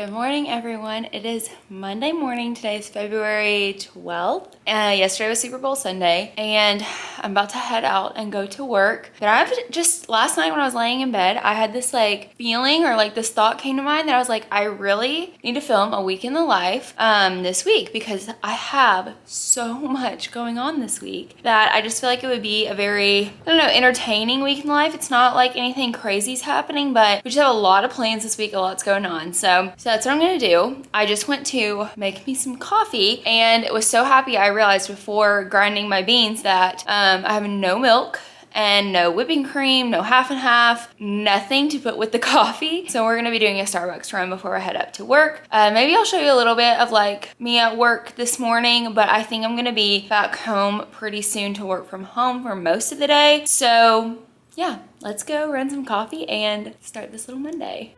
Good morning, everyone. It is Monday morning. Today is February 12th. Yesterday was Super Bowl Sunday, and I'm about to head out and go to work. But I've just, last night when I was laying in bed, I had this feeling or this thought came to mind that I was like, I really need to film a week in the life this week because I have so much going on this week that I just feel like it would be a very, entertaining week in the life. It's not like anything crazy's happening, but we just have a lot of plans this week, a lot's going on. So that's what I'm gonna do. I just went to make me some coffee and was so happy I realized before grinding my beans that I have no milk and no whipping cream, no half and half, nothing to put with the coffee. So we're gonna be doing a Starbucks run before I head up to work. Maybe I'll show you a little bit of me at work this morning, but I think I'm gonna be back home pretty soon to work from home for most of the day. So yeah, let's go run some coffee and start this little Monday.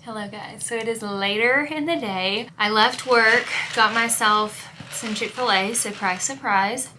Hello guys, so it is later in the day. I left work, got myself some Chick-fil-A, surprise, surprise.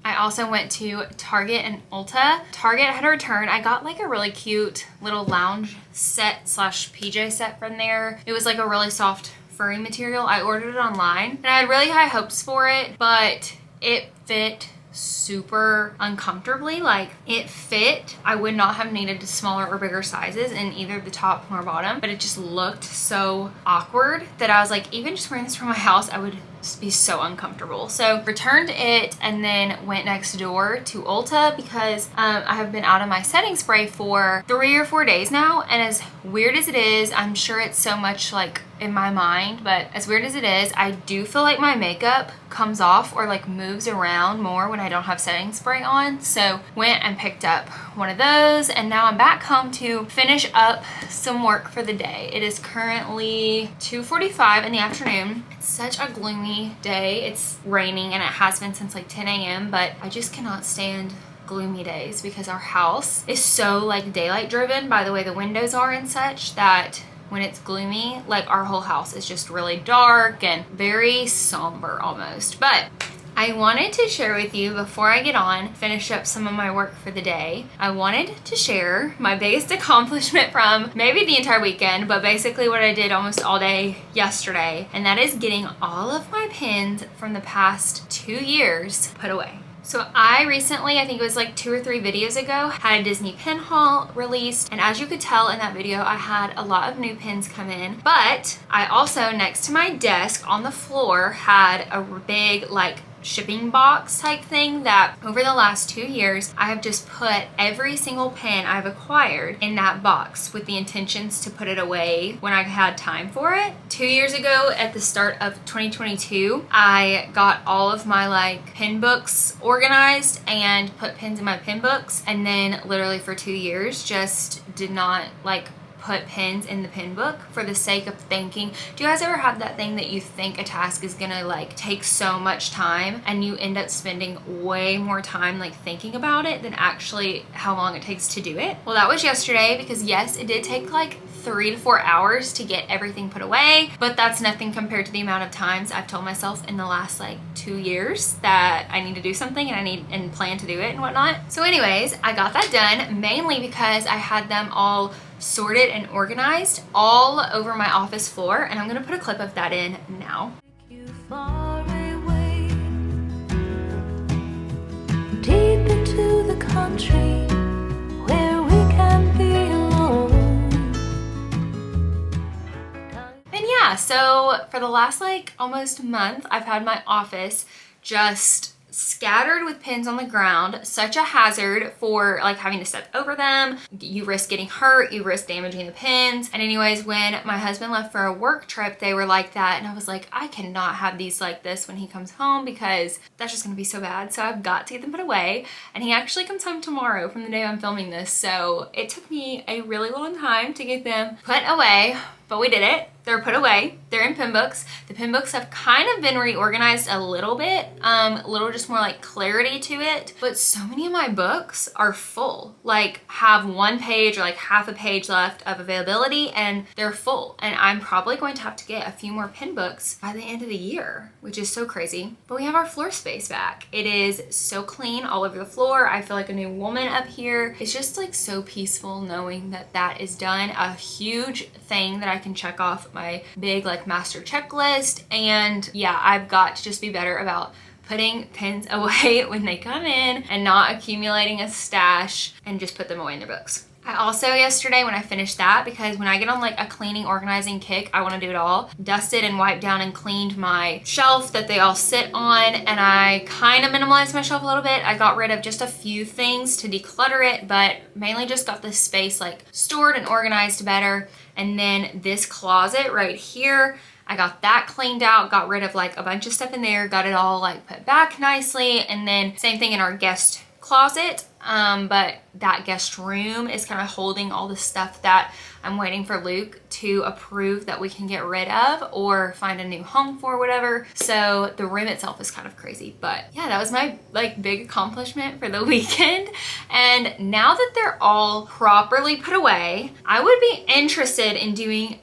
I also went to Target and Ulta. Target had a return. I got a really cute little lounge set slash PJ set from there. It was a really soft furry material. I ordered it online and I had really high hopes for it, but it fit super uncomfortably. It fit. I would not have needed smaller or bigger sizes in either the top or bottom, but it just looked so awkward that I was like, even just wearing this from my house, I would be so uncomfortable. So returned it and then went next door to Ulta because I have been out of my setting spray for 3 or 4 days now, and as weird as it is, I'm sure it's so much in my mind, but as weird as it is, I do feel like my makeup comes off or moves around more when I don't have setting spray on. So went and picked up one of those, and now I'm back home to finish up some work for the day. It is currently 2:45 in the afternoon. It's such a gloomy day. It's raining and it has been since 10 a.m. but I just cannot stand gloomy days because our house is so daylight driven by the way the windows are and such that when it's gloomy, our whole house is just really dark and very somber almost. But I wanted to share with you before I get on, finish up some of my work for the day. I wanted to share my biggest accomplishment from maybe the entire weekend, but basically what I did almost all day yesterday, and that is getting all of my pins from the past 2 years put away. So I recently, I think it was 2 or 3 videos ago, had a Disney pin haul released, and as you could tell in that video, I had a lot of new pins come in, but I also, next to my desk on the floor, had a big shipping box type thing that over the last 2 years I have just put every single pin I've acquired in that box with the intentions to put it away when I had time for it. 2 years ago at the start of 2022 I got all of my pin books organized and put pins in my pin books, and then literally for 2 years just did not put pins in the pin book for the sake of thinking. Do you guys ever have that thing that you think a task is gonna take so much time and you end up spending way more time thinking about it than actually how long it takes to do it? Well, that was yesterday because yes, it did take 3 to 4 hours to get everything put away, but that's nothing compared to the amount of times I've told myself in the last 2 years that I need to do something and plan to do it and whatnot. So anyways, I got that done mainly because I had them all sorted and organized all over my office floor, and I'm gonna put a clip of that in now. Deep into the country where we can be alone. And yeah, so for the last almost month, I've had my office just scattered with pins on the ground. Such a hazard for having to step over them. You risk getting hurt, you risk damaging the pins. And anyways, when my husband left for a work trip, they were like that, and I was like, I cannot have these like this when he comes home because that's just gonna be so bad. So I've got to get them put away, and he actually comes home tomorrow from the day I'm filming this, so it took me a really long time to get them put away. but we did it. They're put away. They're in pin books. The pin books have kind of been reorganized a little bit, a little just more like clarity to it. But so many of my books are full, like have one page or like half a page left of availability, and they're full. And I'm probably going to have to get a few more pin books by the end of the year, which is so crazy. But we have our floor space back. It is so clean all over the floor. I feel like a new woman up here. It's just like so peaceful knowing that that is done. A huge thing that I can check off my big like master checklist. And yeah, I've got to just be better about putting pins away when they come in and not accumulating a stash and just put them away in their books. I also yesterday when I finished that, because when I get on like a cleaning organizing kick, I want to do it all, dusted and wiped down and cleaned my shelf that they all sit on, and I kind of minimalized my shelf a little bit. I got rid of just a few things to declutter it, but mainly just got this space like stored and organized better. And then this closet right here, I got that cleaned out, got rid of like a bunch of stuff in there, got it all like put back nicely. And then same thing in our guest closet, but that guest room is kind of holding all the stuff that I'm waiting for Luke to approve that we can get rid of or find a new home for, whatever. So the room itself is kind of crazy, but yeah, that was my like big accomplishment for the weekend. And now that they're all properly put away, I would be interested in doing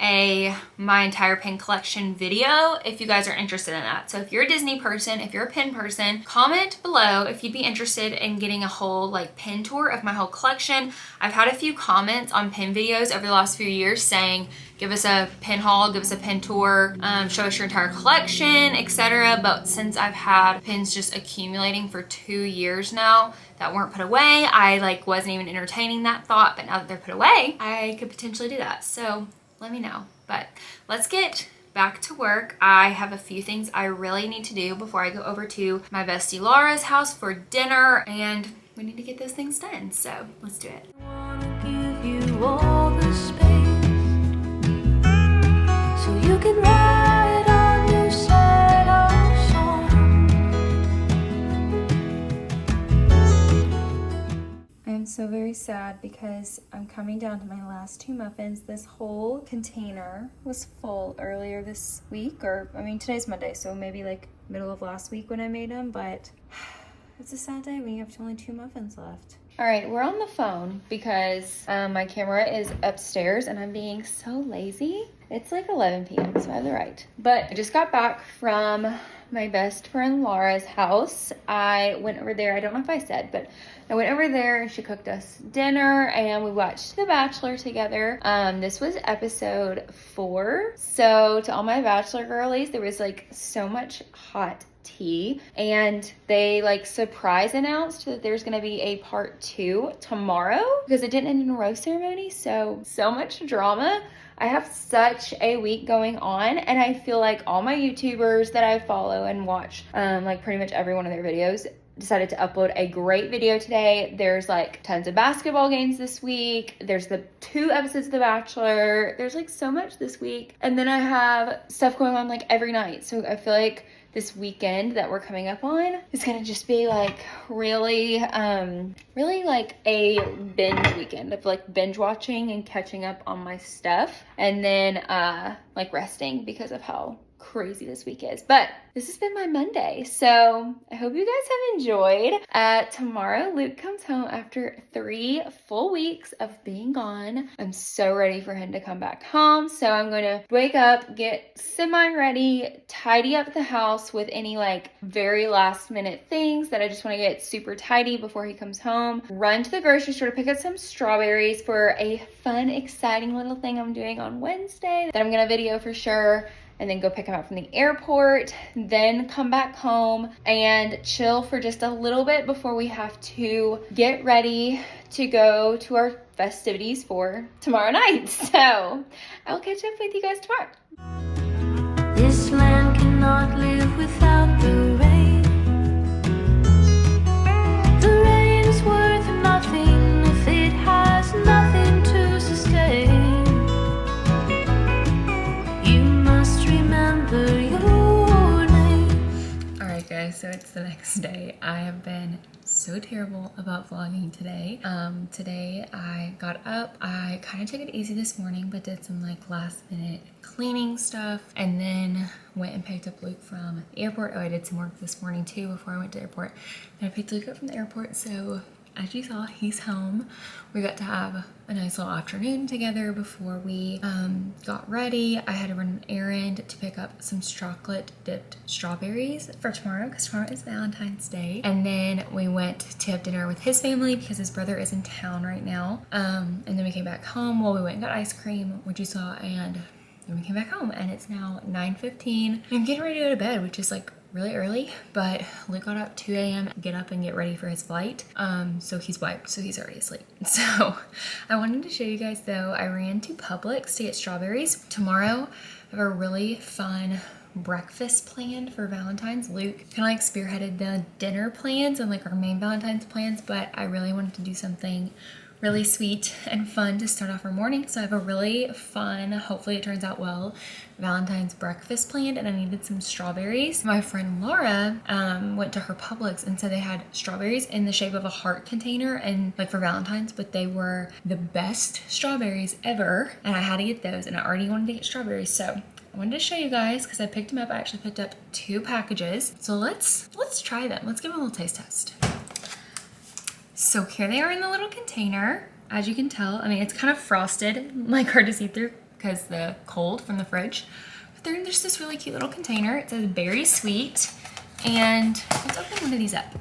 my entire pin collection video if you guys are interested in that. So if you're a Disney person, if you're a pin person, comment below if you'd be interested in getting a whole like pin tour of my whole collection. I've had a few comments on pin videos over the last few years saying, give us a pin haul, give us a pin tour, show us your entire collection, etc. But since I've had pins just accumulating for 2 years now that weren't put away, I like wasn't even entertaining that thought. But now that they're put away, I could potentially do that. So let me know. But let's get back to work. I have a few things I really need to do before I go over to my bestie Laura's house for dinner, and we need to get those things done. So let's do it. I wanna give you all the space so you can write a new set of songs. I am so very sad because I'm coming down to my last 2 muffins. This whole container was full earlier this week, or I mean today's Monday, so maybe like middle of last week when I made them, but it's a sad day when you have only 2 muffins left. All right, we're on the phone because my camera is upstairs and I'm being so lazy. It's like 11 p.m., so I have the right. But I just got back from my best friend Laura's house. I went over there, I don't know if I said, but I went over there and she cooked us dinner and we watched The Bachelor together. This was episode 4. So to all my Bachelor girlies, there was like so much hot tea, and they like surprise announced that there's gonna be a part 2 tomorrow because it didn't end in a rose ceremony. So much drama. I have such a week going on, and I feel like all my YouTubers that I follow and watch, like pretty much every one of their videos, decided to upload a great video today. There's like tons of basketball games this week. There's the 2 episodes of The Bachelor. There's like so much this week. And then I have stuff going on like every night. So I feel like this weekend that we're coming up on is gonna just be like really like a binge weekend of like binge watching and catching up on my stuff, and then like resting because of how crazy this week is. But this has been my Monday, so I hope you guys have enjoyed. Tomorrow Luke comes home after 3 full weeks of being gone. I'm so ready for him to come back home, so I'm going to wake up, get semi-ready, tidy up the house with any like very last minute things that I just want to get super tidy before he comes home, run to the grocery store to pick up some strawberries for a fun, exciting little thing I'm doing on Wednesday that I'm going to video for sure, and then go pick him up from the airport, then come back home and chill for just a little bit before we have to get ready to go to our festivities for tomorrow night. So I'll catch up with you guys tomorrow. This land cannot live without the rain. The rain is worth nothing if it has nothing to sustain. Alright guys, so it's the next day. I have been so so terrible about vlogging today. Today I got up, I kind of took it easy this morning, but did some like last minute cleaning stuff, and then went and picked up Luke from the airport. Oh, I did some work this morning too before I went to the airport. And I picked Luke up from the airport, so as you saw, he's home. We got to have a nice little afternoon together before we got ready. I had to run an errand to pick up some chocolate dipped strawberries for tomorrow, because tomorrow is Valentine's Day. And then we went to have dinner with his family because his brother is in town right now. And then we came back home. Well, we went and got ice cream, which you saw, and then we came back home, and it's now 9:15. I'm getting ready to go to bed, which is like really early, but Luke got up 2 a.m. get up and get ready for his flight. So he's wiped, so he's already asleep. So I wanted to show you guys though, I ran to Publix to get strawberries. Tomorrow I have a really fun breakfast planned for Valentine's. Luke kind of like spearheaded the dinner plans and like our main Valentine's plans, but I really wanted to do something really sweet and fun to start off our morning. So I have a really fun, hopefully it turns out well, Valentine's breakfast planned, and I needed some strawberries. My friend Laura went to her Publix, and so they had strawberries in the shape of a heart container and like for Valentine's, but they were the best strawberries ever, and I had to get those, and I already wanted to get strawberries. So I wanted to show you guys because I picked them up. I actually picked up 2 packages. So let's try them. Let's give them a little taste test. So here they are in the little container. As you can tell, I mean, it's kind of frosted, like hard to see through because the cold from the fridge. But they're in just this really cute little container. It says berry sweet. And let's open one of these up.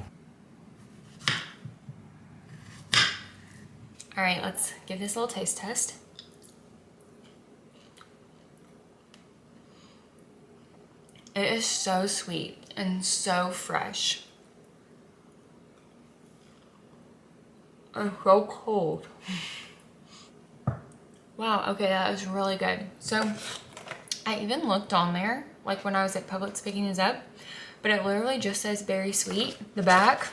All right, let's give this a little taste test. It is so sweet and so fresh. It's so cold. Wow, okay, that was really good. So I even looked on there, like when I was at Publix picking these up, but it literally just says berry sweet. The back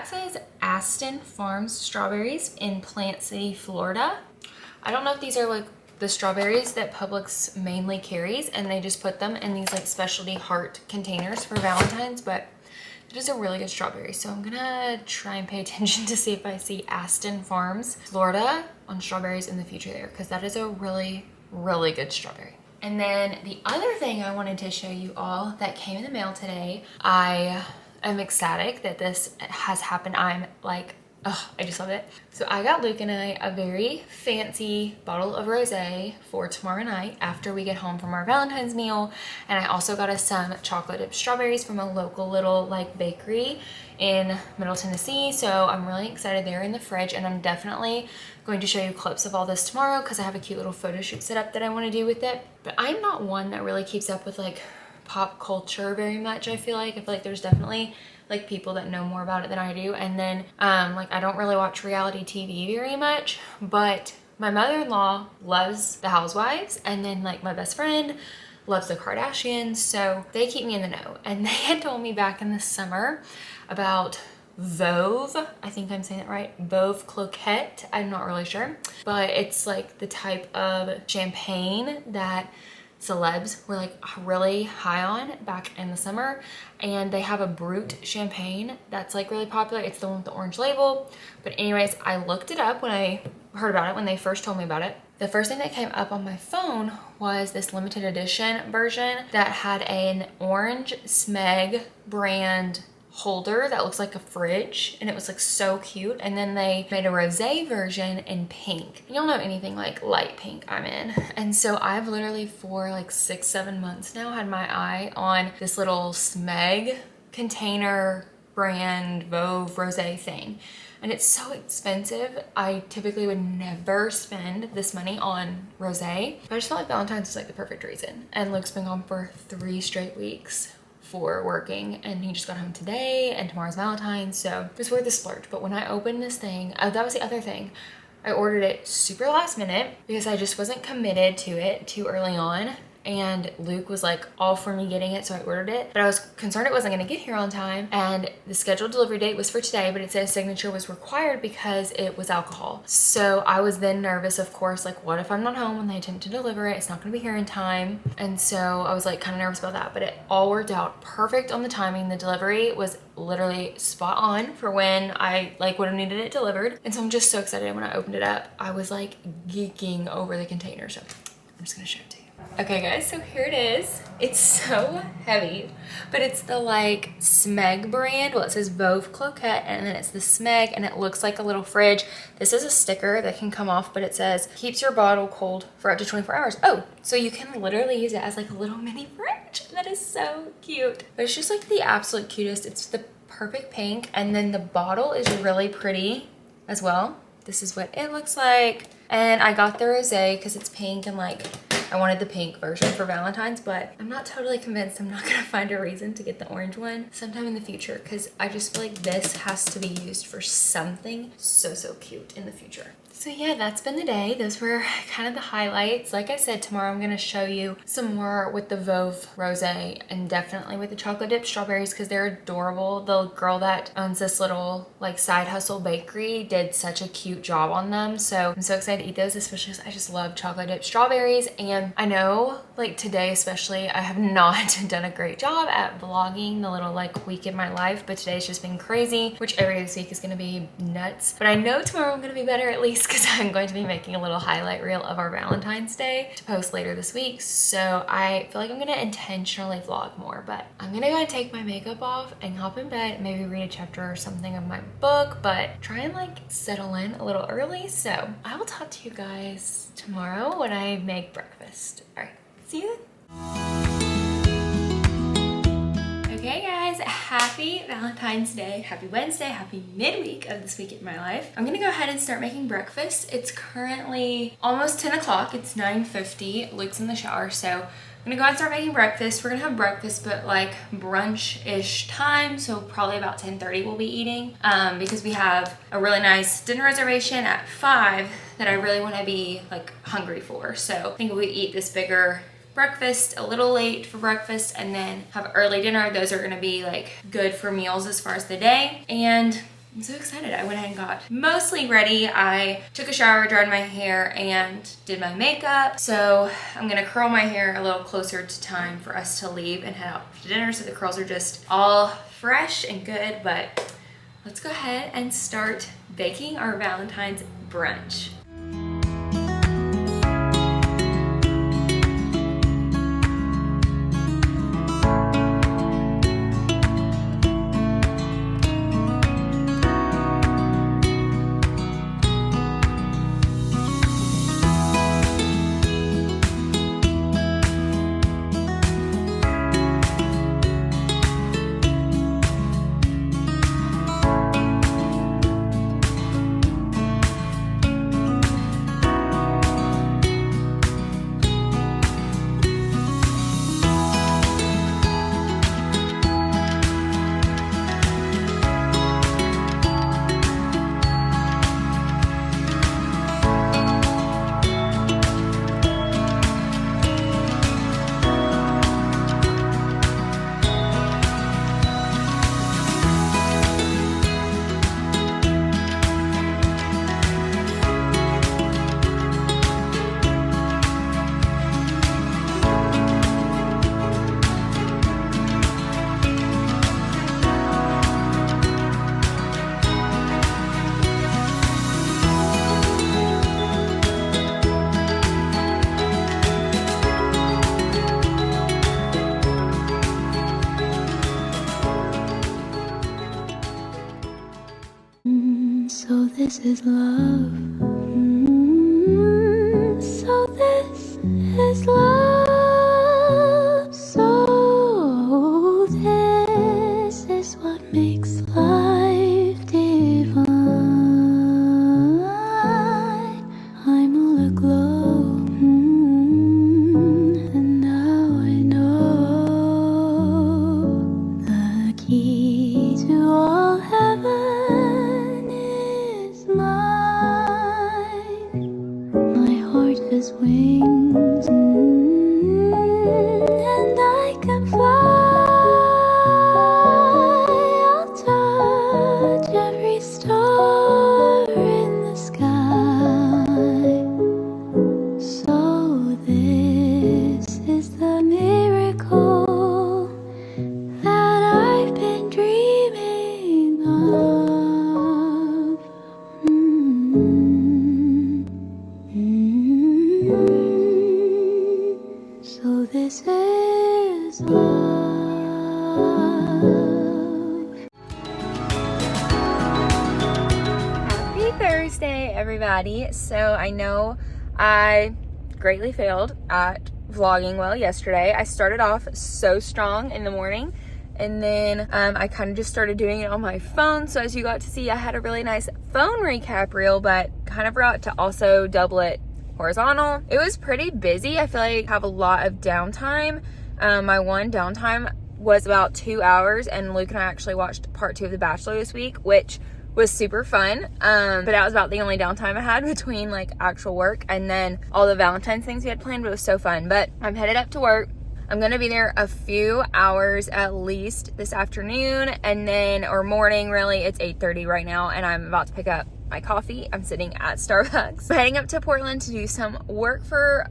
says Aston Farms strawberries in Plant City, Florida. I don't know if these are like the strawberries that Publix mainly carries, and they just put them in these like specialty heart containers for Valentine's, but it is a really good strawberry. So I'm gonna try and pay attention to see if I see Aston Farms, Florida on strawberries in the future there, because that is a really, really good strawberry. And then the other thing I wanted to show you all that came in the mail today, I am ecstatic that this has happened. I'm like, oh, I just love it. So I got Luke and I a very fancy bottle of rosé for tomorrow night after we get home from our Valentine's meal. And I also got us some chocolate dipped strawberries from a local little like bakery in Middle Tennessee. So I'm really excited. They're in the fridge, and I'm definitely going to show you clips of all this tomorrow because I have a cute little photo shoot set up that I want to do with it. But I'm not one that really keeps up with like pop culture very much. I feel like there's definitely like people that know more about it than I do. And then like I don't really watch reality TV very much, but my mother-in-law loves the Housewives, and then like my best friend loves the Kardashians, so they keep me in the know. And they had told me back in the summer about Veuve, I think I'm saying it right, Veuve Cloquet, I'm not really sure, but it's like the type of champagne that celebs were like really high on back in the summer. And they have a Brut champagne that's like really popular. It's the one with the orange label. But anyways, I looked it up when I heard about it, when they first told me about it. The first thing that came up on my phone was this limited edition version that had an orange Smeg brand holder that looks like a fridge, and it was like so cute. And then they made a rosé version in pink. Y'all know anything like light pink I'm in. And so I've literally for like 6-7 months now had my eye on this little Smeg container brand Veuve rosé thing. And it's so expensive. I typically would never spend this money on rosé, but I just felt like Valentine's was like the perfect reason. And Luke's been gone for 3 straight weeks for working, and he just got home today, and tomorrow's Valentine's, so it was worth the splurge. But when I opened this thing, oh, that was the other thing. I ordered it super last minute because I just wasn't committed to it too early on, and Luke was like all for me getting it, so I ordered it. But I was concerned it wasn't gonna get here on time, and the scheduled delivery date was for today, but it said signature was required because it was alcohol. So I was then nervous, of course, like what if I'm not home when they attempt to deliver it? It's not gonna be here in time. And so I was like kind of nervous about that, but it all worked out perfect on the timing. The delivery was literally spot on for when I like would have needed it delivered. And so I'm just so excited. When I opened it up, I was like geeking over the container. So I'm just gonna show it to you. Okay guys, so here it is. It's so heavy, but it's the like Smeg brand. Well, it says Veuve Cloquette, and then it's the Smeg, and it looks like a little fridge. This is a sticker that can come off, but it says keeps your bottle cold for up to 24 hours. Oh, so you can literally use it as like a little mini fridge. That is so cute. But it's just like the absolute cutest. It's the perfect pink, and then the bottle is really pretty as well. This is what it looks like. And I got the rosé because it's pink, and like I wanted the pink version for Valentine's, but I'm not totally convinced. I'm not gonna find a reason to get the orange one sometime in the future, because I just feel like this has to be used for something so cute in the future. So yeah, that's been the day. Those were kind of the highlights. Like I said, tomorrow I'm gonna show you some more with the Veuve Rosé, and definitely with the chocolate dipped strawberries, because they're adorable. The girl that owns this little like side hustle bakery did such a cute job on them. So I'm so excited to eat those, especially because I just love chocolate dipped strawberries. And I know like today especially, I have not done a great job at vlogging the little like week in my life, but today's just been crazy, which every day this week is gonna be nuts. But I know tomorrow I'm gonna be better, at least, because I'm going to be making a little highlight reel of our Valentine's Day to post later this week. So I feel like I'm gonna intentionally vlog more, but I'm gonna go and take my makeup off and hop in bed, maybe read a chapter or something of my book, but try and like settle in a little early. So I will talk to you guys tomorrow when I make breakfast. All right, see you then. Okay guys, happy Valentine's Day, happy Wednesday, happy midweek of this week in my life. I'm gonna go ahead and start making breakfast. It's currently almost 10 o'clock, it's 9:50, Luke's in the shower, so I'm gonna go ahead and start making breakfast. We're gonna have breakfast, but like brunch-ish time, so probably about 10:30 we'll be eating, because we have a really nice dinner reservation at 5 that I really wanna be like hungry for. So I think we eat this bigger breakfast a little late for breakfast and then have early dinner. Those are gonna be like good for meals as far as the day. And I'm so excited. I went ahead and got mostly ready. I took a shower, dried my hair, and did my makeup. So I'm gonna curl my hair a little closer to time for us to leave and head out to dinner, so the curls are just all fresh and good. But let's go ahead and start baking our Valentine's brunch. So this is love. So this is love. So this is what makes life divine. I'm all aglow, and now I know the key to all heaven is mine. everybody. So I know I greatly failed at vlogging well yesterday. I started off so strong in the morning, and then I kind of just started doing it on my phone. So as you got to see, I had a really nice phone recap reel, but kind of forgot to also double it horizontal. It was pretty busy. I feel like I have a lot of downtime. My one downtime was about 2 hours, and Luke and I actually watched part 2 of The Bachelor this week, which was super fun. But that was about the only downtime I had between like actual work and then all the Valentine's things we had planned, but it was so fun. But I'm headed up to work. I'm gonna be there a few hours at least this afternoon, and then, or morning really. It's 8:30 right now, and I'm about to pick up my coffee. I'm sitting at Starbucks. I'm heading up to Portland to do some work for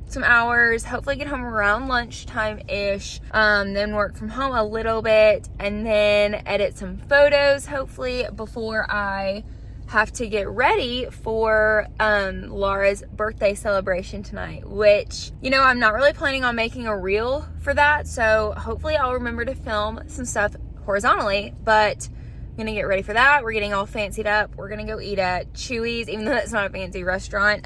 some hours, hopefully get home around lunchtime-ish, then work from home a little bit, and then edit some photos hopefully before I have to get ready for Laura's birthday celebration tonight, which, you know, I'm not really planning on making a reel for that, so hopefully I'll remember to film some stuff horizontally, but I'm gonna get ready for that. We're getting all fancied up. We're gonna go eat at Chewy's, even though it's not a fancy restaurant.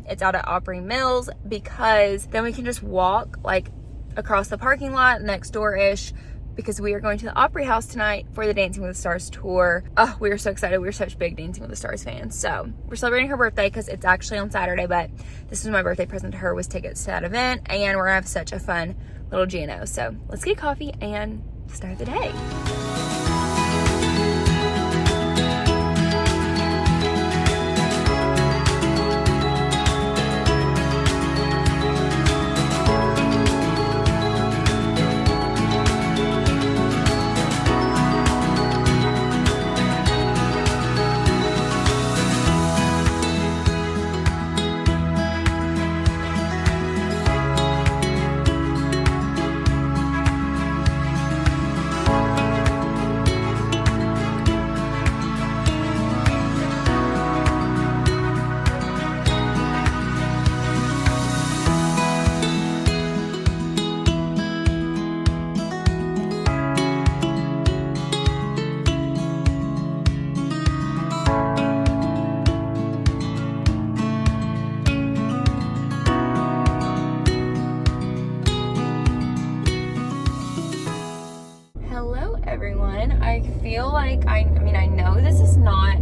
It's out at Opry Mills, because then we can just walk like across the parking lot next door-ish, because we are going to the Opry House tonight for the Dancing with the Stars tour. Oh, we are so excited. We're such big Dancing with the Stars fans. So we're celebrating her birthday because it's actually on Saturday, but this was my birthday present to her, was tickets to that event, and we're gonna have such a fun little G&O. So let's get coffee and start the day. I feel like I know this is not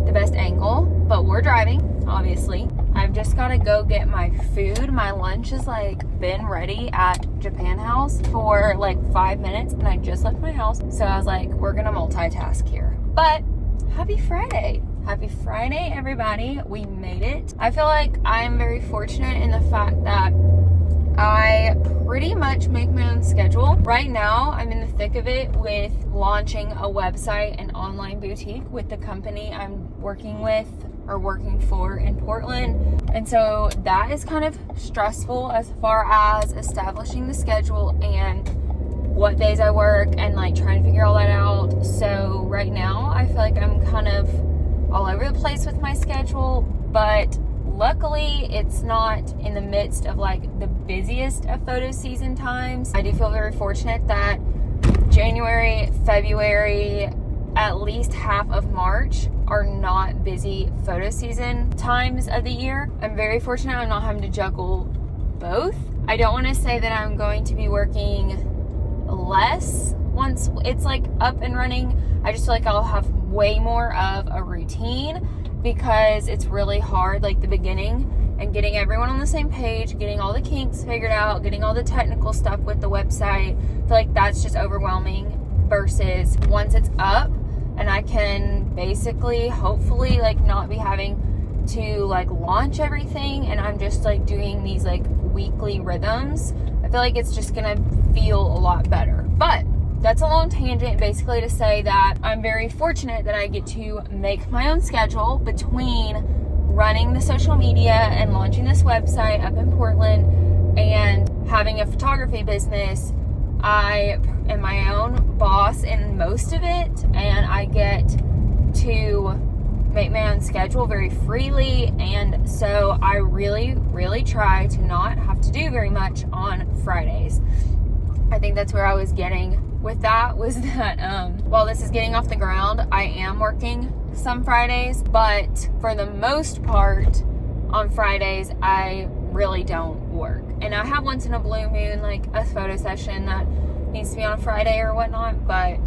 the best angle, but we're driving, obviously. I've just got to go get my food. My lunch has like been ready at Japan House for like 5 minutes, and I just left my house. So I was like, we're gonna multitask here. But happy Friday. Happy Friday, everybody. We made it. I feel like I'm very fortunate in the fact that I pretty much make my own schedule. Right now, I'm in the thick of it with launching a website and online boutique with the company I'm working with or working for in Portland. And so that is kind of stressful as far as establishing the schedule and what days I work and like trying to figure all that out. So right now, I feel like I'm kind of all over the place with my schedule, but luckily, it's not in the midst of like the busiest of photo season times. I do feel very fortunate that January, February, at least half of March are not busy photo season times of the year. I'm very fortunate I'm not having to juggle both. I don't want to say that I'm going to be working less once it's like up and running. I just feel like I'll have way more of a routine, because it's really hard, like the beginning, and getting everyone on the same page, getting all the kinks figured out, getting all the technical stuff with the website. I feel like that's just overwhelming, versus once it's up and I can basically, hopefully, like not be having to like launch everything, and I'm just like doing these like weekly rhythms. I feel like it's just gonna feel a lot better. But that's a long tangent, basically to say that I'm very fortunate that I get to make my own schedule between running the social media and launching this website up in Portland and having a photography business. I am my own boss in most of it, and I get to make my own schedule very freely, and so I really try to not have to do very much on Fridays. I think that's where I was getting with that, was that while this is getting off the ground, I am working some Fridays, but for the most part, on Fridays, I really don't work. And I have once in a blue moon, like a photo session that needs to be on a Friday or whatnot, but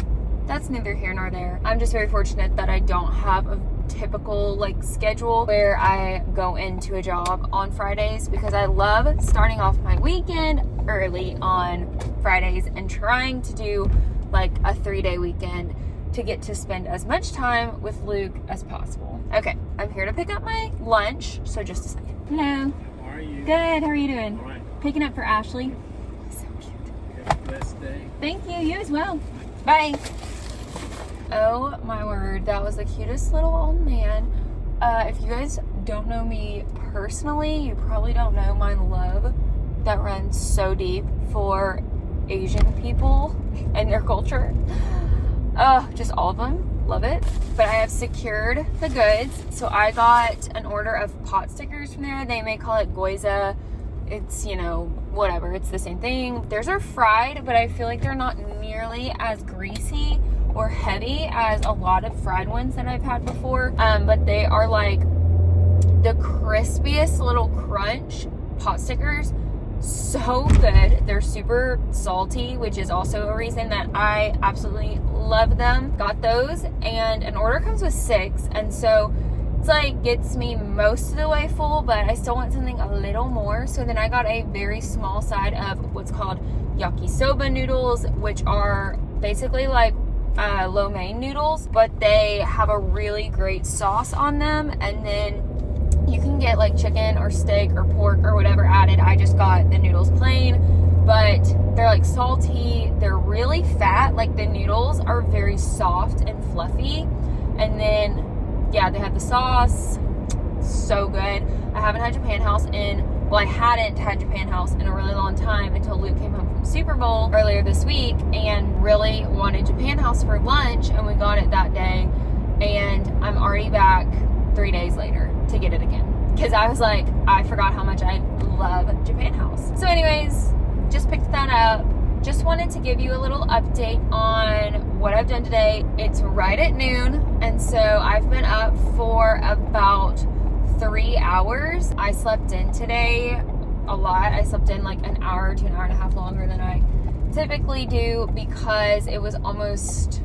that's neither here nor there. I'm just very fortunate that I don't have a typical like schedule where I go into a job on Fridays, because I love starting off my weekend early on Fridays and trying to do like a 3-day weekend to get to spend as much time with Luke as possible. Okay, I'm here to pick up my lunch, so just a second. Hello. How are you? Good, how are you doing? All right. Picking up for Ashley. So cute. Have a blessed day. Thank you, you as well. Bye. Oh my word, that was the cutest little old man. If you guys don't know me personally, you probably don't know my love that runs so deep for Asian people and their culture. Just all of them. Love it. But I have secured the goods. So I got an order of pot stickers from there. They may call it gyoza. It's, you know, whatever. It's the same thing. Theirs are fried, but I feel like they're not nearly as greasy or heavy as a lot of fried ones that I've had before. But they are like the crispiest little crunch pot stickers. So good. They're super salty, which is also a reason that I absolutely love them. Got those, and an order comes with 6, and so it's like gets me most of the way full, but I still want something a little more. So then I got a very small side of what's called yakisoba noodles, which are basically like lo mein noodles, but they have a really great sauce on them, and then you can get like chicken or steak or pork or whatever added. I just got the noodles plain, but they're like salty. They're really fat. Like the noodles are very soft and fluffy. And then, yeah, they have the sauce. So good. I haven't had Japan House I hadn't had Japan House in a really long time until Luke came home from Super Bowl earlier this week and really wanted Japan House for lunch, and we got it that day. And I'm already back 3 days later to get it again, because I was like, I forgot how much I love Japan House. So anyways, just picked that up. Just wanted to give you a little update on what I've done today. It's right at noon, and so I've been up for about 3 hours. I slept in today a lot. I slept in like an hour to an hour and a half longer than I typically do, because it was almost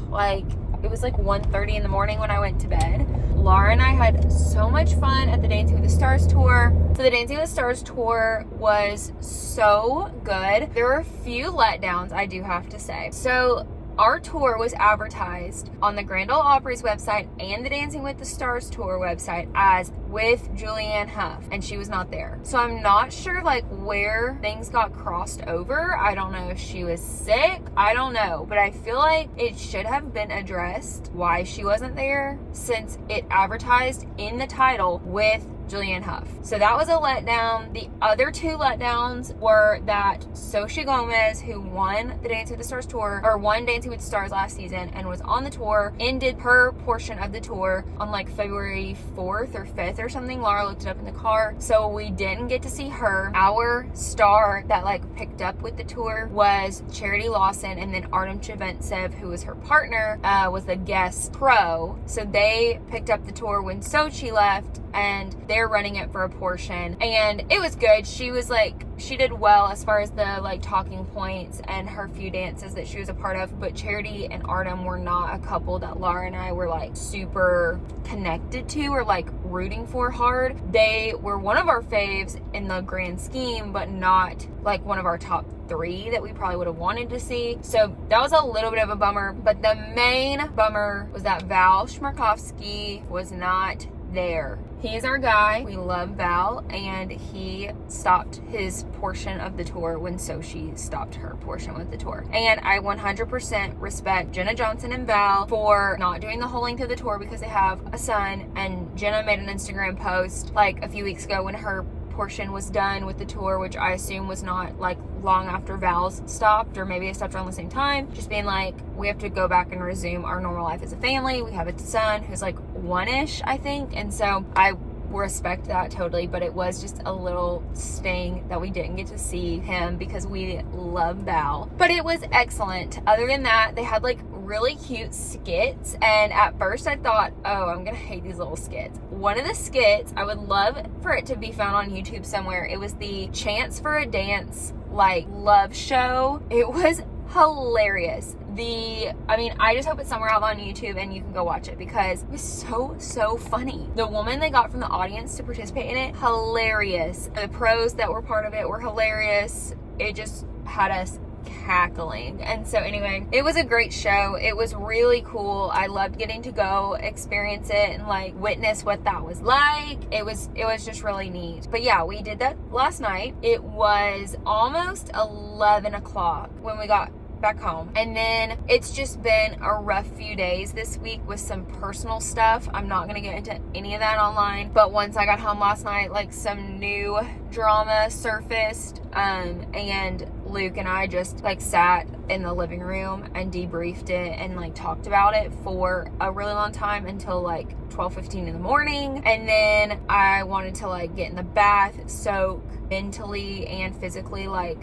like, it was like 1:30 in the morning when I went to bed. Laura and I had so much fun at the Dancing with the Stars tour. So the Dancing with the Stars tour was so good. There were a few letdowns, I do have to say. So our tour was advertised on the Grand Ole Opry's website and the Dancing with the Stars tour website as with Julianne Hough, and she was not there. So I'm not sure like where things got crossed over. I don't know if she was sick. I don't know, but I feel like it should have been addressed why she wasn't there, since it advertised in the title with Julianne Hough. So that was a letdown. The other 2 letdowns were that Xochitl Gomez, who won the Dancing with the Stars tour, or won Dancing with the Stars last season and was on the tour, ended her portion of the tour on like February 4th or 5th or something. Laura looked it up in the car. So we didn't get to see her. Our star that like picked up with the tour was Charity Lawson, and then Artem Cheventsev, who was her partner, was the guest pro. So they picked up the tour when Sochi left, and they're running it for a portion, and it was good. She was like, she did well as far as the like talking points and her few dances that she was a part of, but Charity and Artem were not a couple that Laura and I were like super connected to or like rooting for hard. They were one of our faves in the grand scheme, but not like one of our top 3 that we probably would have wanted to see. So that was a little bit of a bummer, but the main bummer was that Val Schmarkovsky was not there. He is our guy. We love Val, and he stopped his portion of the tour when Sochi stopped her portion with the tour. And I 100% respect Jenna Johnson and Val for not doing the whole length of the tour because they have a son, and Jenna made an Instagram post like a few weeks ago when her portion was done with the tour, which I assume was not like long after Val's stopped, or maybe they stopped around the same time, just being like, we have to go back and resume our normal life as a family. We have a son who's like 1-ish, I think, and so I respect that totally, but it was just a little sting that we didn't get to see him because we love Val. But it was excellent. Other than that, they had like really cute skits, and at first I thought, oh, I'm gonna hate these little skits. One of the skits, I would love for it to be found on YouTube somewhere. It was the Chance for a Dance like love show. It was hilarious. I just hope it's somewhere out on YouTube and you can go watch it because it was so funny. The woman they got from the audience to participate in it, hilarious. The pros that were part of it were hilarious. It just had us cackling. And so anyway, it was a great show. It was really cool. I loved getting to go experience it and like witness what that was like. It was just really neat. But yeah, we did that last night. It was almost 11 o'clock when we got back home, and then it's just been a rough few days this week with some personal stuff. I'm not gonna get into any of that online, but once I got home last night, like some new drama surfaced, and Luke and I just like sat in the living room and debriefed it and like talked about it for a really long time until like 12:15 in the morning. And then I wanted to like get in the bath, soak, mentally and physically like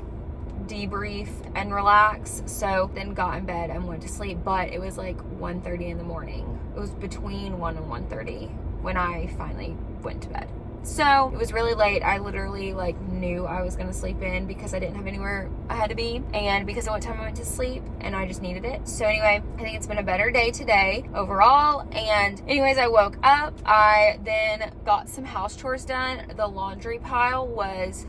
debrief and relax. So then got in bed and went to sleep, but it was like 1:30 in the morning. It was between 1 and 1:30 when I finally went to bed. So it was really late. I literally like knew I was gonna sleep in because I didn't have anywhere I had to be, and because of what time I went to sleep, and I just needed it. So anyway, I think it's been a better day today overall. And anyways, I woke up. I then got some house chores done. The laundry pile was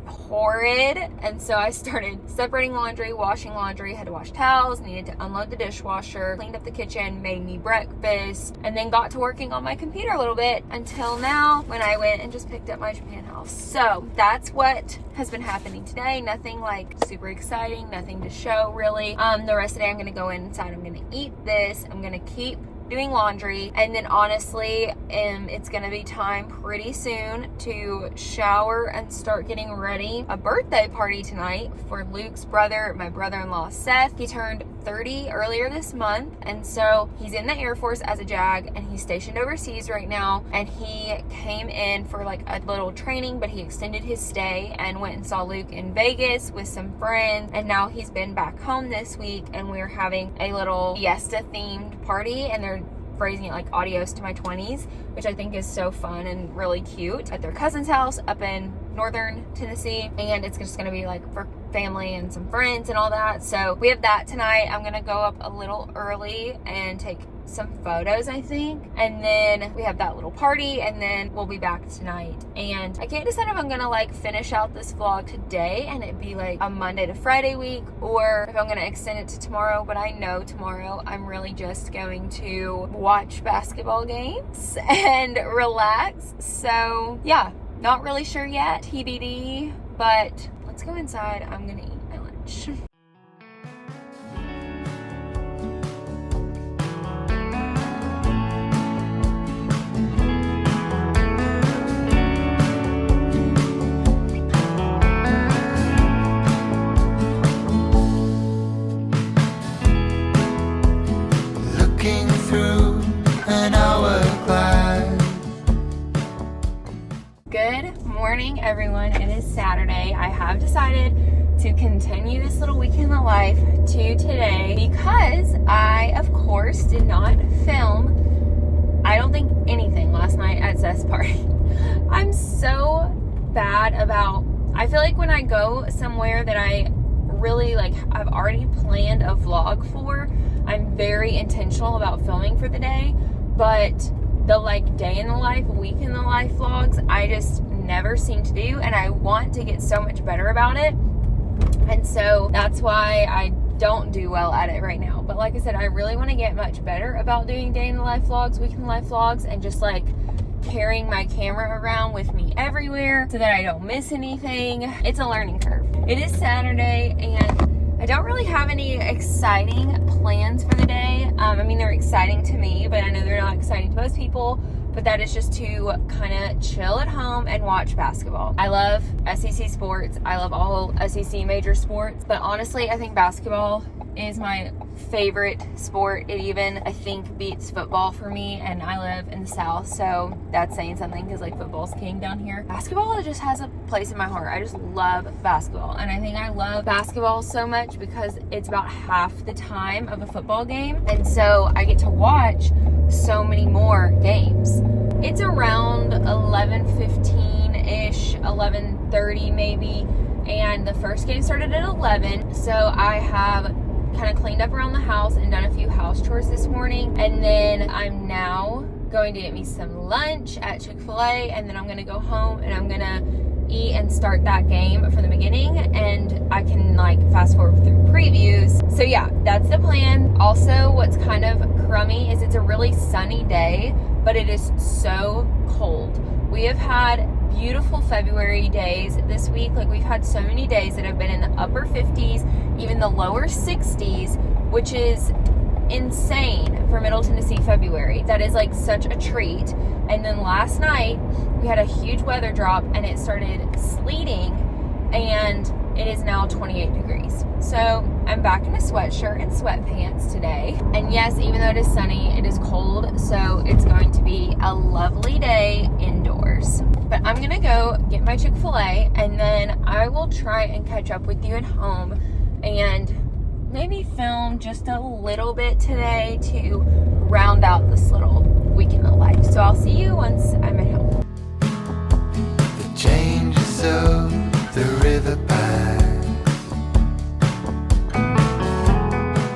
horrid, and so I started separating laundry, washing laundry, had to wash towels, needed to unload the dishwasher, cleaned up the kitchen, made me breakfast, and then got to working on my computer a little bit until now when I went and just picked up my Japan house. So that's what has been happening today. Nothing like super exciting, nothing to show really. The rest of the day I'm gonna go inside, I'm gonna eat this, I'm gonna keep doing laundry, and then honestly it's gonna be time pretty soon to shower and start getting ready. A birthday party tonight for Luke's brother, my brother-in-law Seth. He turned 30 earlier this month, and so he's in the Air Force as a JAG, and he's stationed overseas right now, and he came in for like a little training, but he extended his stay and went and saw Luke in Vegas with some friends, and now he's been back home this week, and we're having a little fiesta themed party, and they're phrasing it like adios to my 20s, which I think is so fun and really cute, at their cousin's house up in northern Tennessee. And it's just gonna be like for family and some friends and all that. So we have that tonight. I'm gonna go up a little early and take some photos, I think, and then we have that little party, and then we'll be back tonight. And I can't decide if I'm gonna like finish out this vlog today and it be like a Monday to Friday week, or if I'm gonna extend it to tomorrow. But I know tomorrow I'm really just going to watch basketball games and relax. So yeah, not really sure yet, TBD, but let's go inside. I'm gonna eat my lunch. Good morning, everyone. It is Saturday. I have decided to continue this little weekend in the life to today because I, of course, did not film, I don't think, anything last night at Seth's party. I'm so bad about, I feel like when I go somewhere that I really like, I've already planned a vlog for, I'm very intentional about filming for the day, but the like day in the life, week in the life vlogs, I just never seem to do, and I want to get so much better about it, and so that's why I don't do well at it right now. But like I said, I really want to get much better about doing day in the life vlogs, week in the life vlogs, and just like carrying my camera around with me everywhere so that I don't miss anything. It's a learning curve. It is Saturday, and I don't really have any exciting plans for the day. I mean, they're exciting to me, but I know they're not exciting to most people. But that is just to kind of chill at home and watch basketball. I love SEC sports. I love all SEC major sports. But honestly, I think basketball is my favorite sport. It even, I think, beats football for me, and I live in the South, so that's saying something because like football's king down here. Basketball just has a place in my heart. I just love basketball, and I think I love basketball so much because it's about half the time of a football game, and so I get to watch so many more games. It's around 11:15-ish, 11:30 maybe, and the first game started at 11, so I have kind of cleaned up around the house and done a few house chores this morning, and then I'm now going to get me some lunch at Chick-fil-A, and then I'm going to go home and I'm going to eat and start that game from the beginning, and I can like fast forward through previews. So yeah, that's the plan. Also, what's kind of crummy is it's a really sunny day, but it is so cold. We have had beautiful February days this week. Like, we've had so many days that have been in the upper 50s, even the lower 60s, which is insane for Middle Tennessee February. That is like such a treat. And then last night we had a huge weather drop and it started sleeting, and it is now 28 degrees. So I'm back in a sweatshirt and sweatpants today. And yes, even though it is sunny, it is cold, so it's going to be a lovely day indoors. But I'm gonna go get my Chick-fil-A, and then I will try and catch up with you at home and maybe film just a little bit today to round out this little weekend of life. So I'll see you once I'm at home. The changes of the riverbank.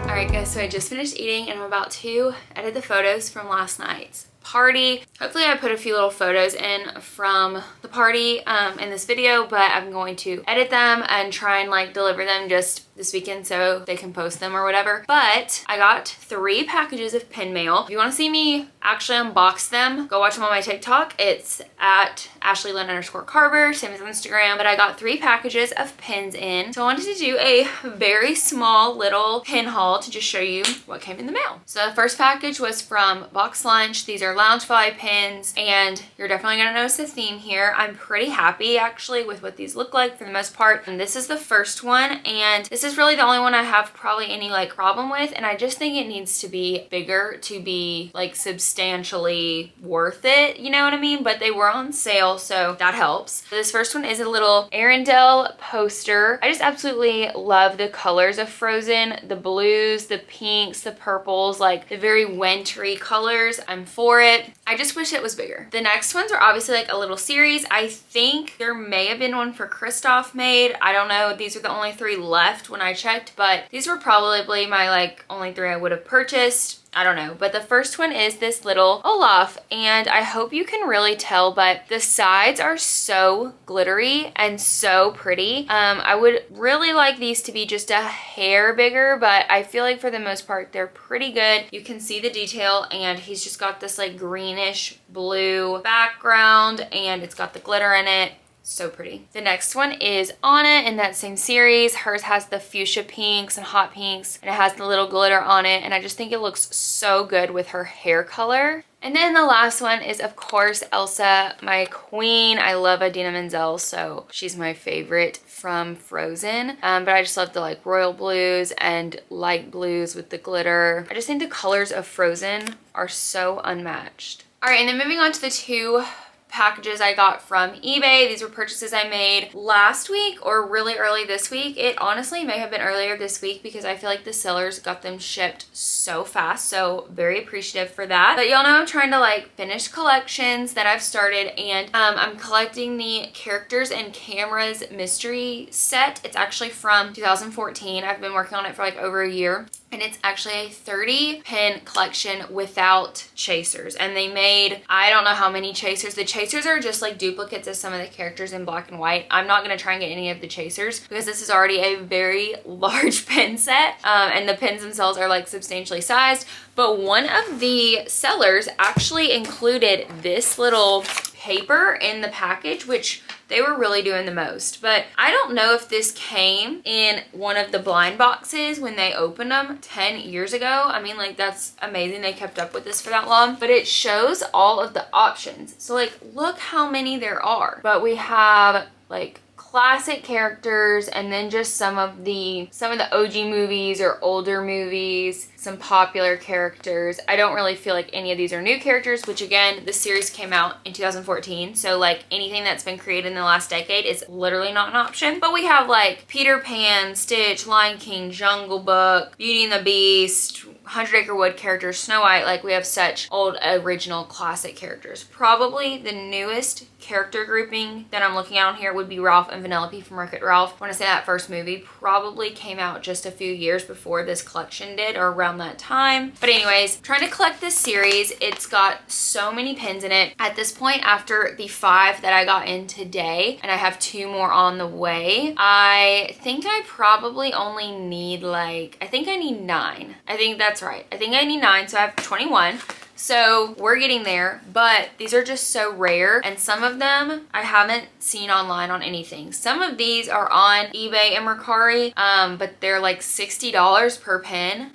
Alright guys, so I just finished eating and I'm about to edit the photos from last night's party. Hopefully I put a few little photos in from the party in this video, but I'm going to edit them and try and like deliver them just this weekend so they can post them or whatever. But I got 3 packages of pin mail. If you want to see me actually unbox them, go watch them on my TikTok. It's at @AshleyLynn_Carver, same as on Instagram. But I got 3 packages of pins in. So I wanted to do a very small little pin haul to just show you what came in the mail. So the first package was from Box Lunch. These are Loungefly pins, and you're definitely gonna notice a theme here. I'm pretty happy actually with what these look like for the most part. And this is the first one, and this is really the only one I have probably any like problem with, and I just think it needs to be bigger to be like substantially worth it, you know what I mean? But they were on sale, so that helps. So this first one is a little Arendelle poster. I just absolutely love the colors of Frozen, the blues, the pinks, the purples, like the very wintry colors. I'm for it. I just wish it was bigger. The next ones are obviously like a little series. I think there may have been one for Kristoff made. I don't know. These are the only 3 left when I checked, but these were probably my like only 3 I would have purchased. I don't know, but the first one is this little Olaf, and I hope you can really tell, but the sides are so glittery and so pretty. I would really like these to be just a hair bigger, but I feel like for the most part they're pretty good. You can see the detail, and he's just got this like greenish blue background, and it's got the glitter in it. So pretty. The next one is Anna in that same series. Hers has the fuchsia pinks and hot pinks, and it has the little glitter on it, and I just think it looks so good with her hair color. And then the last one is, of course, Elsa, my queen. I love Idina Menzel, so she's my favorite from Frozen. But I just love the like royal blues and light blues with the glitter. I just think the colors of Frozen are so unmatched. All right, and then moving on to the 2 packages I got from eBay. These were purchases I made last week or really early this week. It honestly may have been earlier this week because I feel like the sellers got them shipped so fast, so very appreciative for that. But y'all know I'm trying to like finish collections that I've started, and I'm collecting the Characters and Cameras mystery set. It's actually from 2014. I've been working on it for like over a year. And it's actually a 30 pin collection without chasers. And they made, I don't know how many chasers. The chasers are just like duplicates of some of the characters in black and white. I'm not gonna try and get any of the chasers because this is already a very large pin set. And the pins themselves are like substantially sized. But one of the sellers actually included this little paper in the package, which they were really doing the most. But I don't know if this came in one of the blind boxes when they opened them 10 years ago. I mean, like, that's amazing they kept up with this for that long. But it shows all of the options. So like, look how many there are. But we have like classic characters and then just some of the OG movies or older movies, some popular characters. I don't really feel like any of these are new characters, which again, the series came out in 2014. So like anything that's been created in the last decade is literally not an option. But we have like Peter Pan, Stitch, Lion King, Jungle Book, Beauty and the Beast, 100 Acre Wood characters, Snow White. Like we have such old original classic characters. Probably the newest character grouping that I'm looking at on here would be Ralph and Vanellope from Wreck-It Ralph. I want to say that first movie probably came out just a few years before this collection did, or around that time. But anyways, trying to collect this series. It's got so many pins in it. At this point, after the 5 that I got in today, and I have 2 more on the way, I think I probably only need like, I think I need 9. I think that's right. I think I need 9, so I have 21. So we're getting there, but these are just so rare, and some of them I haven't seen online on anything. Some of these are on eBay and Mercari, but they're like $60 per pin.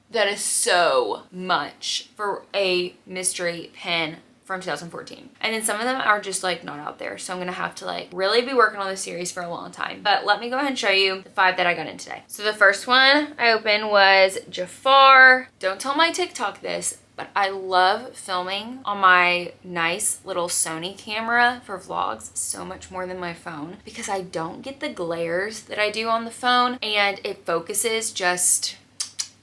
That is so much for a mystery pin from 2014. And then some of them are just like not out there. So I'm gonna have to like really be working on this series for a long time. But let me go ahead and show you the 5 that I got in today. So the first one I opened was Jafar. Don't tell my TikTok this, but I love filming on my nice little Sony camera for vlogs so much more than my phone, because I don't get the glares that I do on the phone, and it focuses just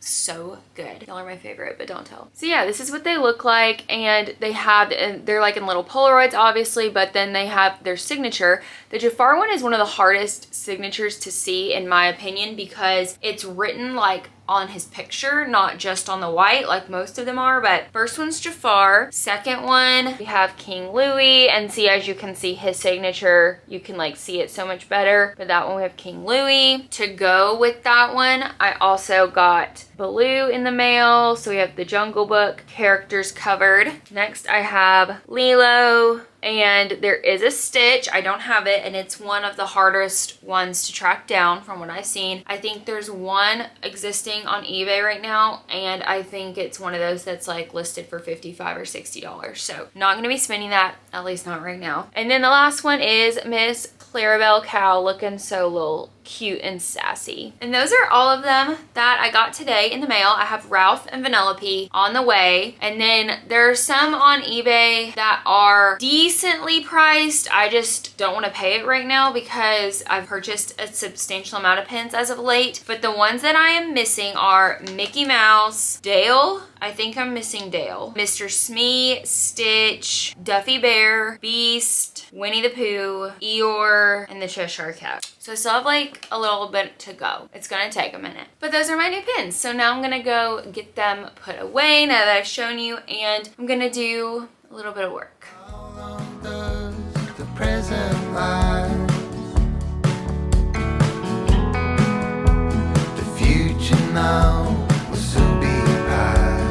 so good. Y'all are my favorite, but don't tell. So yeah, this is what they look like, and they're like in little Polaroids obviously, but then they have their signature. The Jafar one is one of the hardest signatures to see in my opinion, because it's written like on his picture, not just on the white like most of them are. But first one's Jafar. Second one, we have King Louis, and see, as you can see his signature, you can like see it so much better. But that one we have King Louis. To go with that one, I also got Baloo in the mail. So we have the Jungle Book characters covered. Next I have Lilo, and there is a Stitch. I don't have it, and it's one of the hardest ones to track down from what I've seen. I think there's one existing on eBay right now, and I think it's one of those that's like listed for $55 or $60. So not gonna be spending that, at least not right now. And then the last one is Miss Clarabelle Cow, looking so little cute and sassy. And those are all of them that I got today in the mail. I have Ralph and Vanellope on the way, and then there are some on eBay that are decently priced. I just don't want to pay it right now because I've purchased a substantial amount of pins as of late. But the ones that I am missing are Mickey Mouse, Dale, I think I'm missing Dale, Mr. Smee, Stitch, Duffy Bear, Beast, Winnie the Pooh, Eeyore, and the Cheshire Cat. So I still have like a little bit to go. It's gonna take a minute. But those are my new pins. So now I'm gonna go get them put away now that I've shown you, and I'm gonna do a little bit of work. How long does the present last? The future now will soon be past.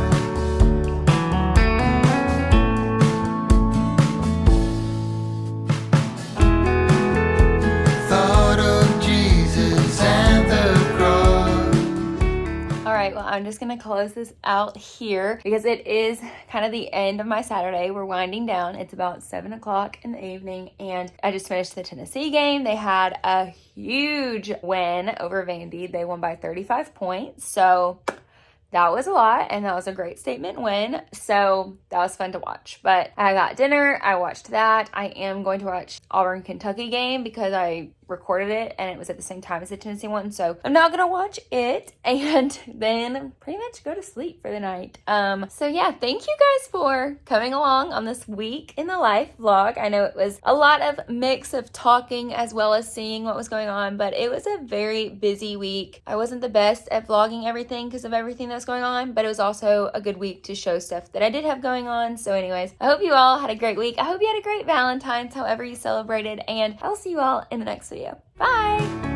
Thought of Jesus and the cross. All right, well, I'm just gonna close this out here because it is kind of the end of my Saturday. We're winding down. It's about 7 o'clock in the evening, and I just finished the Tennessee game. They had a huge win over Vandy. They won by 35 points. So that was a lot, and that was a great statement win. So that was fun to watch. But I got dinner. I watched that. I am going to watch Auburn, Kentucky game because I recorded it and it was at the same time as the Tennessee one. So I'm not going to watch it and then pretty much go to sleep for the night. So yeah, thank you guys for coming along on this week in the life vlog. I know it was a lot of mix of talking as well as seeing what was going on, but it was a very busy week. I wasn't the best at vlogging everything because of everything that was going on, but it was also a good week to show stuff that I did have going on. So anyways, I hope you all had a great week. I hope you had a great Valentine's, however you celebrated, and I'll see you all in the next video. Bye!